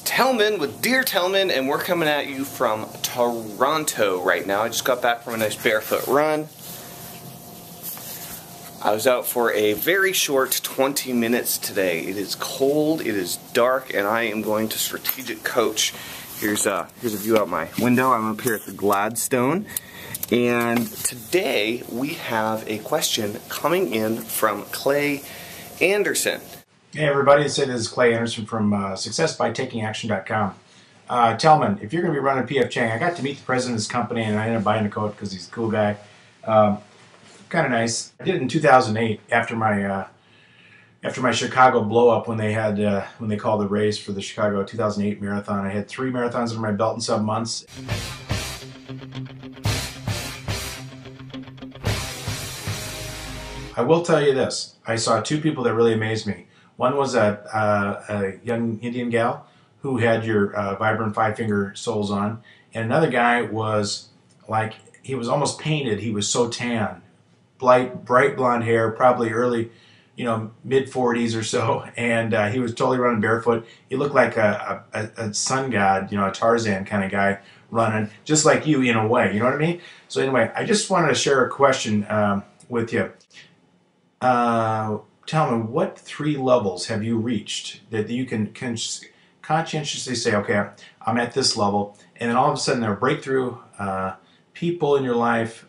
Tellman with Dear Tellman, and we're coming at you from Toronto right now. I just got back from a nice barefoot run. I was out for a very short 20 minutes today. It is cold, it is dark, and I am going to strategic coach. Here's a view out my window. I'm up here at the Gladstone. And today we have a question coming in from Clay Anderson. Hey everybody, this is Clay Anderson from successbytakingaction.com. Tellman, if you're going to be running PF Chang, I got to meet the president of his company and I ended up buying a coat because he's a cool guy. Kind of nice. I did it in 2008 after my Chicago blow up when they had when they called the race for the Chicago 2008 marathon. I had 3 marathons under my belt in 7 months. I will tell you this. I saw 2 people that really amazed me. One was a young Indian gal who had your vibrant 5-finger soles on, and another guy was like, he was almost painted. He was so tan, bright blonde hair, probably early, mid-40s or so, and he was totally running barefoot. He looked like a sun god, a Tarzan kind of guy running, just like you in a way. You know what I mean? So anyway, I just wanted to share a question with you. Tell me, what 3 levels have you reached that you can conscientiously say, okay, I'm at this level, and then all of a sudden there are breakthrough people in your life,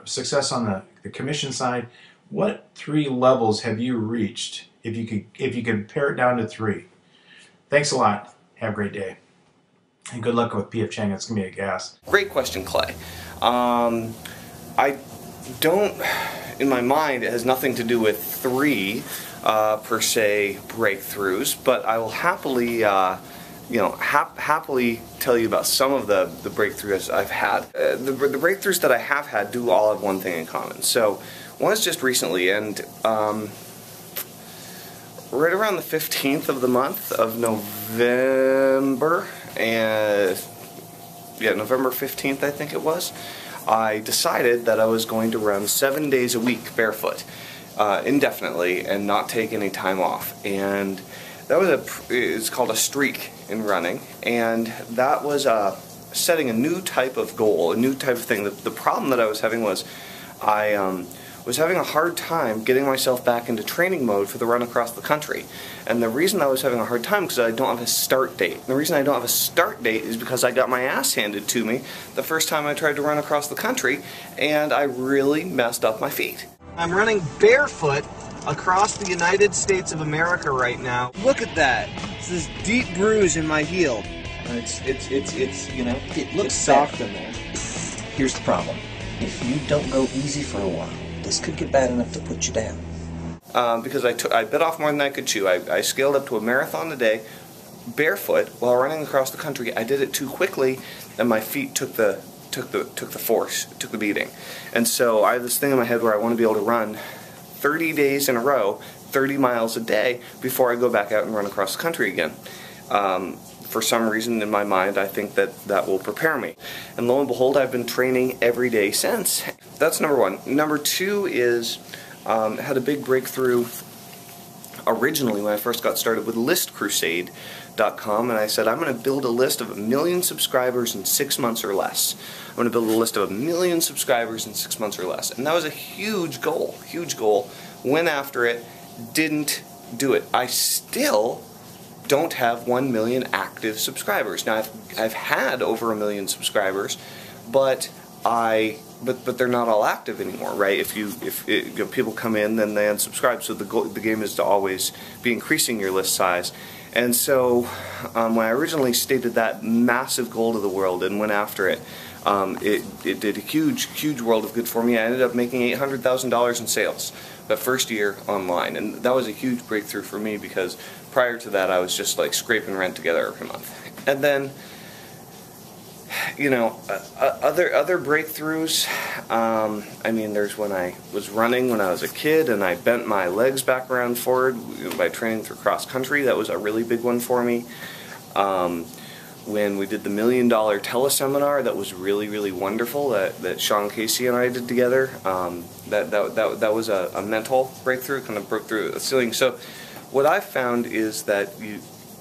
success on the commission side. What 3 levels have you reached if you could pare it down to 3? Thanks a lot. Have a great day. And good luck with PF Chang. It's going to be a gas. Great question, Clay. I don't, in my mind, it has nothing to do with 3 per se breakthroughs, but I will happily happily tell you about some of the breakthroughs I've had. The breakthroughs that I have had do all have one thing in common. So one is just recently, and right around the 15th of the month of November, and November 15th I think it was, I decided that I was going to run 7 days a week barefoot, indefinitely, and not take any time off. And that was it's called a streak in running, and that was setting a new type of goal, a new type of thing. The problem that I was having was I was having a hard time getting myself back into training mode for the run across the country. And the reason I was having a hard time is because I don't have a start date. And the reason I don't have a start date is because I got my ass handed to me the first time I tried to run across the country, and I really messed up my feet. I'm running barefoot across the United States of America right now. Look at that. It's this deep bruise in my heel. It looks soft in there. Here's the problem. If you don't go easy for a while, this could get bad enough to put you down. Because I bit off more than I could chew. I scaled up to a marathon a day, barefoot, while running across the country. I did it too quickly, and my feet took the force, took the beating. And so I have this thing in my head where I want to be able to run 30 days in a row, 30 miles a day, before I go back out and run across the country again. For some reason in my mind, I think that will prepare me. And lo and behold, I've been training every day since. That's number 1. Number 2 is, had a big breakthrough originally when I first got started with listcrusade.com, and I said, I'm going to build a list of 1 million subscribers in 6 months or less. I'm going to build a list of 1 million subscribers in 6 months or less. And that was a huge goal, went after it, didn't do it. I still don't have 1 million active subscribers. Now I've had over 1 million subscribers, but they're not all active anymore, right? If people come in, then they unsubscribe. So the game is to always be increasing your list size. And so when I originally stated that massive goal to the world and went after it, it did a huge world of good for me. I ended up making $800,000 in sales that first year online, and that was a huge breakthrough for me because prior to that I was just like scraping rent together every month. And then other breakthroughs, I mean, there's when I was running when I was a kid and I bent my legs back around forward by training through cross country. That was a really big one for me. When we did the $1 Million teleseminar, that was really wonderful, that Sean Casey and I did together. That was a mental breakthrough, kind of broke through the ceiling. So what I've found is that you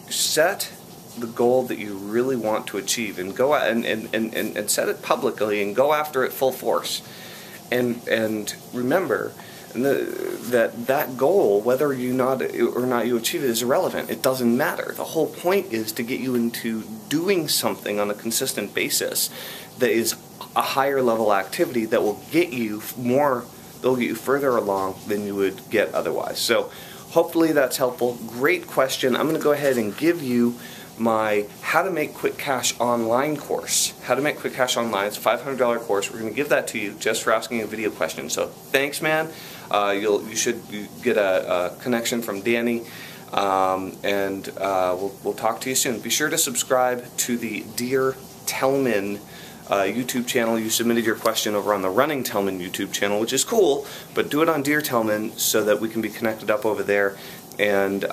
set the goal that you really want to achieve, and go out and set it publicly and go after it full force. And remember that goal, whether or not you achieve it, is irrelevant. It doesn't matter. The whole point is to get you into doing something on a consistent basis that is a higher level activity that will get you they'll get you further along than you would get otherwise. So hopefully that's helpful. Great question. I'm going to go ahead and give you my How to Make Quick Cash Online course. How to Make Quick Cash Online. It's a $500 course. We're going to give that to you just for asking a video question. So thanks, man. You should get a connection from Danny, and we'll talk to you soon. Be sure to subscribe to the Dear Tellman YouTube channel. You submitted your question over on the Running Tellman YouTube channel, which is cool, but do it on Dear Tellman so that we can be connected up over there. And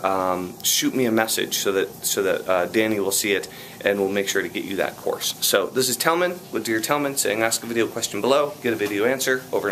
shoot me a message so that Danny will see it, and we'll make sure to get you that course. So this is Tellman with Dear Tellman saying ask a video question below, get a video answer. Over and out.